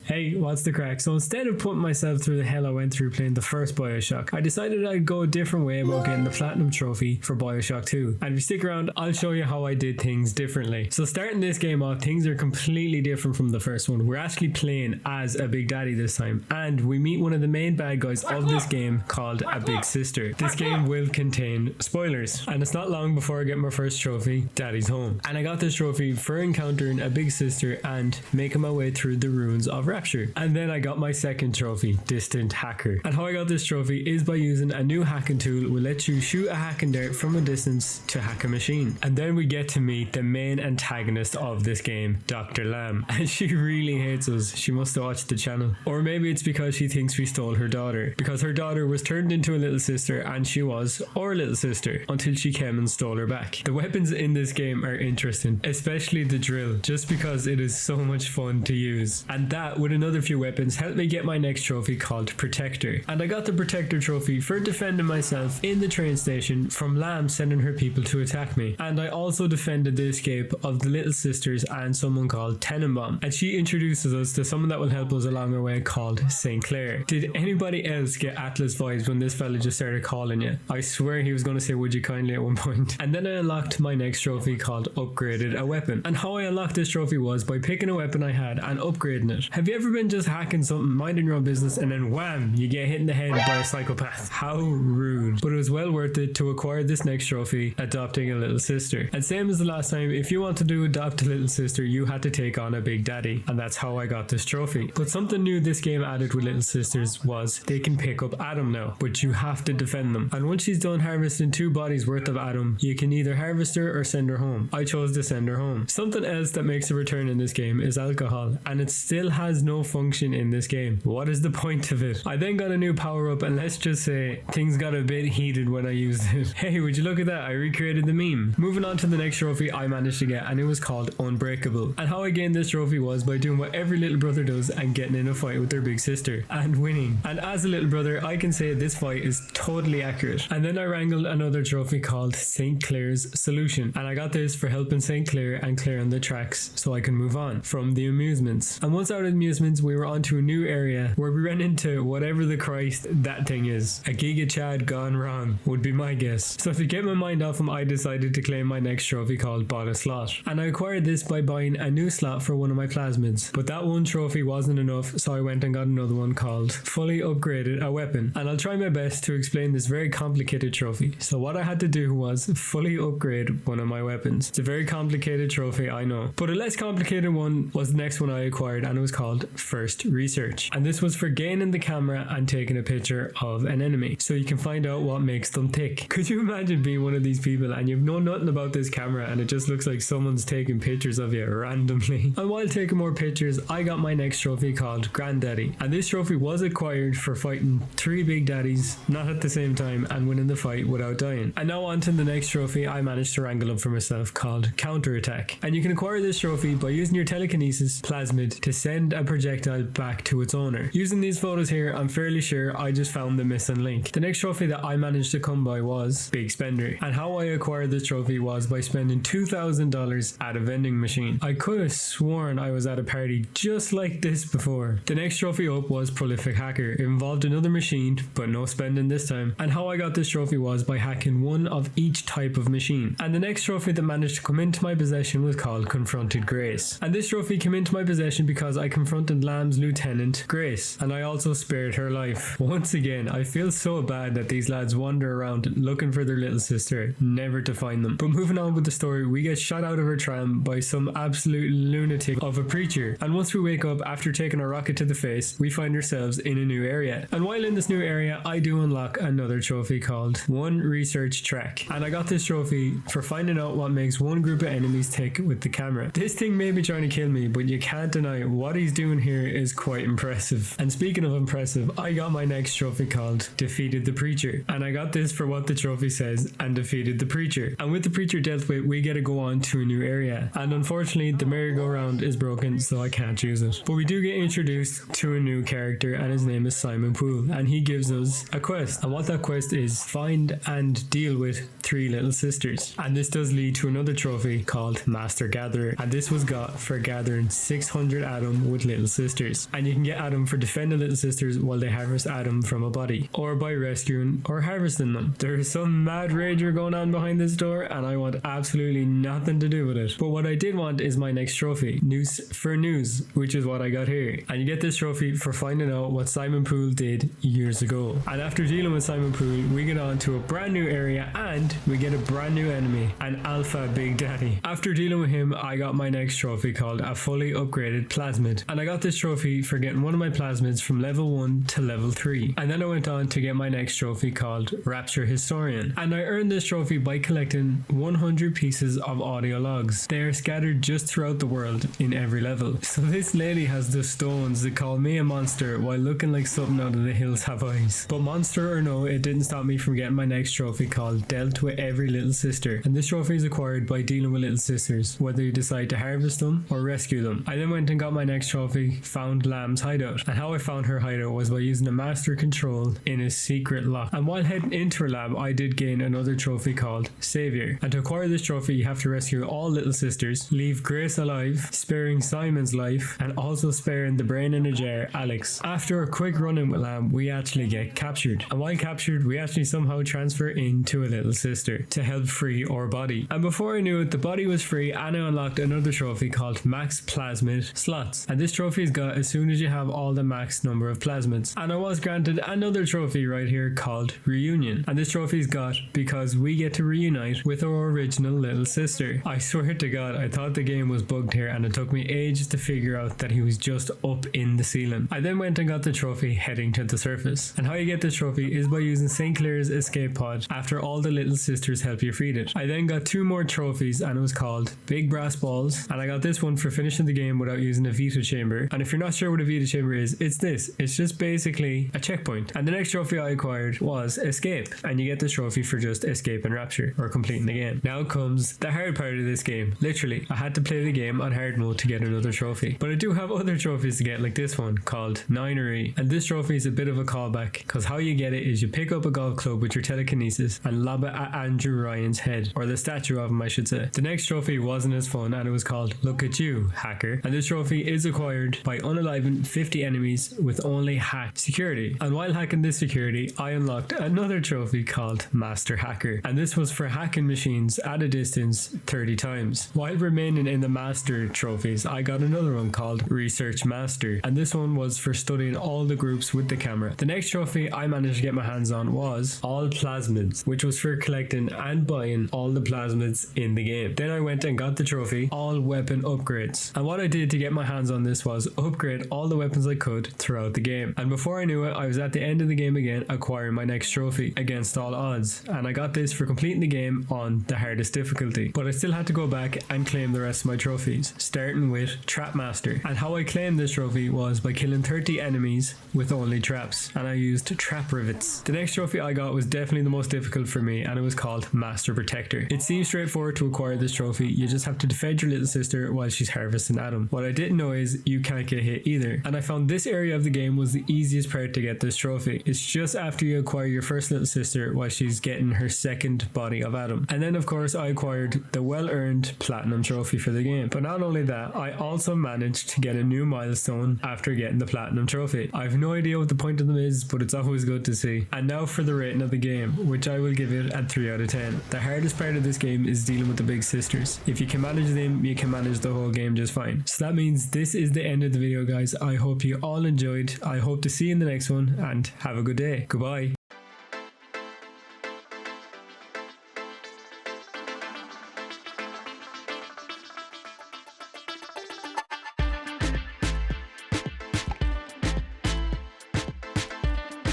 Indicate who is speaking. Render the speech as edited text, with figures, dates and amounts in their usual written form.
Speaker 1: Hey, what's the crack? So instead of putting myself through the hell I went through playing the first Bioshock, I decided I'd go a different way about getting the Platinum Trophy for Bioshock 2. And if you stick around, I'll show you how I did things differently. So starting this game off, things are completely different from the first one. We're actually playing as a Big Daddy this time, and we meet one of the main bad guys of this game called a Big Sister. This game will contain spoilers, and it's not long before I get my first trophy, Daddy's Home. And I got this trophy for encountering a Big Sister and making my way through the ruins of Rapture. And then I got my second trophy, Distant Hacker. And how I got this trophy is by using a new hacking tool will let you shoot a hacking dart from a distance to hack a machine. And then we get to meet the main antagonist of this game, Dr. Lamb. And she really hates us. She must have watched the channel. Or maybe it's because she thinks we stole her daughter. Because her daughter was turned into a little sister and she was our little sister until she came and stole her back. The weapons in this game are interesting, especially the drill, just because it is so much fun to use. And that, with another few weapons, helped me get my next trophy called Protector. And I got the Protector trophy for defending myself in the train station from Lamb sending her people to attack me. And I also defended the escape of the Little Sisters and someone called Tenenbaum. And she introduces us to someone that will help us along our way called St. Clair. Did anybody else get Atlas vibes when this fella just started calling you? I swear he was going to say would you kindly at one point. And then I unlocked my next trophy called Upgraded a Weapon. And how I unlocked this trophy was by picking a weapon I had and upgrading it. Have you ever been just hacking something, minding your own business, and then wham, you get hit in the head by a psychopath? How rude. But it was well worth it to acquire this next trophy, Adopting a Little Sister. And same as the last time, if you want to do Adopt a Little Sister, you had to take on a Big Daddy. And that's how I got this trophy. But something new this game added with Little Sisters was they can pick up Adam now, but you have to defend them. And once she's done harvesting 2 bodies worth of Adam, you can either harvest her or send her home. I chose to send her home. Something else that makes a return in this game is alcohol, and it still has no function in this game. What is the point of it? I then got a new power up, and let's just say things got a bit heated when I used it. Hey, would you look at that? I recreated the meme. Moving on to the next trophy I managed to get, and it was called Unbreakable. And how I gained this trophy was by doing what every little brother does and getting in a fight with their big sister and winning. And as a little brother, I can say this fight is totally accurate. And then I wrangled another trophy called St. Clair's Solution, and I got this for helping St. Clair and clearing the tracks so I can move on from the amusements. And once out of the amusements, we were on to a new area where we ran into whatever the Christ that thing is. A Giga Chad gone wrong would be my guess. So to get my mind off him, I decided to claim my next trophy called Bought a Slot. And I acquired this by buying a new slot for one of my plasmids. But that one trophy wasn't enough, so I went and got another one called Fully Upgraded a Weapon. And I'll try my best to explain this very complicated trophy. So what I had to do was fully upgrade one of my weapons. It's a very complicated trophy, I know. But a less complicated one was the next one I acquired, and it was called First Research. And this was for gaining the camera and taking a picture of an enemy, so you can find out what makes them tick. Could you imagine being one of these people and you've known nothing about this camera and it just looks like someone's taking pictures of you randomly? And while taking more pictures, I got my next trophy called Granddaddy. And this trophy was acquired for fighting 3 Big Daddies, not at the same time, and winning the fight without dying. And now on to the next trophy I managed to wrangle up for myself called Counterattack. And you can acquire this trophy by using your telekinesis plasmid to send a projectile back to its owner. Using these photos here, I'm fairly sure I just found the missing link. The next trophy that I managed to come by was Big Spender. And how I acquired this trophy was by spending $2,000 at a vending machine. I could have sworn I was at a party just like this before. The next trophy up was Prolific Hacker. It involved another machine, but no spending this time. And how I got this trophy was by hacking one of each type of machine. And the next trophy that managed to come into my possession was called Confronted Grace. And this trophy came into my possession because I confronted Lamb's lieutenant, Grace, and I also spared her life. Once again, I feel so bad that these lads wander around looking for their little sister, never to find them. But moving on with the story, we get shot out of her tram by some absolute lunatic of a preacher. And once we wake up after taking a rocket to the face, we find ourselves in a new area. And while in this new area, I do unlock another trophy called One Research Track. And I got this trophy for finding out what makes one group of enemies tick with the camera. This thing may be trying to kill me, but you can't deny what he's doing here is quite impressive. And speaking of impressive, I got my next trophy called Defeated the Preacher. And I got this for what the trophy says, and defeated the preacher. And with the preacher dealt with, we get to go on to a new area. And unfortunately, the merry-go-round is broken, so I can't use it. But we do get introduced to a new character, and his name is Simon Poole. And he gives us a quest. And what that quest is, find and deal with 3 little sisters. And this does lead to another trophy called Master Gatherer, and this was got for gathering 600 Adam with little sisters. And you can get Adam for defending little sisters while they harvest Adam from a body, or by rescuing or harvesting them. There is some mad rager going on behind this door, and I want absolutely nothing to do with it. But what I did want is my next trophy, News for News, which is what I got here. And you get this trophy for finding out what Simon Poole did years ago. And after dealing with Simon Poole, we get on to a brand new area and we get a brand new enemy, an Alpha Big Daddy. After dealing with him, I got my next trophy called a fully upgraded plasmid. And I got this trophy for getting one of my plasmids from level 1 to level 3. And then I went on to get my next trophy called Rapture Historian. And I earned this trophy by collecting 100 pieces of audio logs. They are scattered just throughout the world in every level. So this lady has the stones that call me a monster while looking like something out of The Hills Have Eyes. But monster or no, it didn't stop me from getting my next trophy called Dealt with Every Little Sister. And this trophy is acquired by dealing with little sisters, whether you decide to harvest them or rescue them. I then went and got my next trophy, Found Lamb's Hideout. And how I found her hideout was by using a master control in a secret lock. And while heading into her lab, I did gain another trophy called Savior. And to acquire this trophy, you have to rescue all little sisters, leave Grace alive, sparing Simon's life, and also sparing the brain in a jar, Alex. After a quick run-in with Lamb, we actually get captured. And while captured, we actually somehow transfer into a little sister to help free our body. And before I knew it, the body was free and I unlocked another trophy called Max Plasmid Slots. And this trophy is got as soon as you have all the max number of plasmids. And I was granted another trophy right here called Reunion. And this trophy is got because we get to reunite with our original little sister. I swear to God, I thought the game was bugged here and it took me ages to figure out that he was just up in the ceiling. I then went and got the trophy heading to the surface. And how you get this trophy is by using St. Clair's escape pod after all the little sisters help you free it. I then got 2 more trophies and it was called Big Brass Balls, and I got this one for finishing the game without using a Vita chamber. And if you're not sure what a Vita chamber is, it's this. It's just basically a checkpoint. And the next trophy I acquired was Escape, and you get this trophy for just escape and rapture or completing the game. Now comes the hard part of this game. Literally, I had to play the game on hard mode to get another trophy. But I do have other trophies to get, like this one called Ninery. And this trophy is a bit of a callback because how you get it is you pick up a golf club with your telekinesis and lob it at Andrew Ryan's head, or the statue of him I should say. The next trophy wasn't as fun and it was called Look at You, Hacker. And this trophy is acquired by unaliving 50 enemies with only hack security. And while hacking this security, I unlocked another trophy called Master Hacker. And this was for hacking machines at a distance 30 times. While remaining in the Master trophies, I got another one called Research Master. And this one was for studying all the groups with the camera. The next trophy I managed to get my hands on was All Plasmids, which was for collecting and buying all the plasmids in the game. Then I went and got the trophy All Weapon Upgrades. And what I did to get my hands on this was upgrade all the weapons I could throughout the game. And before I knew it, I was at the end of the game again, acquiring my next trophy against all odds. And I got this for completing the game on the hardest difficulty. But I still had to go back and claim the rest of my trophies, starting with Trap Master. And how I claimed this trophy was by killing 30 enemies with only traps. And I used trap rivets. The next trophy I got was definitely the most difficult for me, and it was called Master Protector. It seems straightforward to acquire this trophy. You just have to defend your little sister while she's harvesting Adam. What I didn't know is you can't get hit either. And I found this area of the game was the easiest part to get this trophy. It's just after you acquire your first little sister while she's getting her second body of Adam. And then of course I acquired the well-earned platinum trophy for the game. But not only that, I also managed to get a new milestone after getting the platinum trophy. I have no idea what the point of them is, but it's always good to see. And now for the rating of the game, which I will give it at 3 out of 10. The hardest part of this game is dealing with the big sisters. If you can manage them, you can manage the whole game just fine. So that means this is the end of the video, guys. I hope you all enjoyed. I hope to see you in the next one, and have a good day. Goodbye.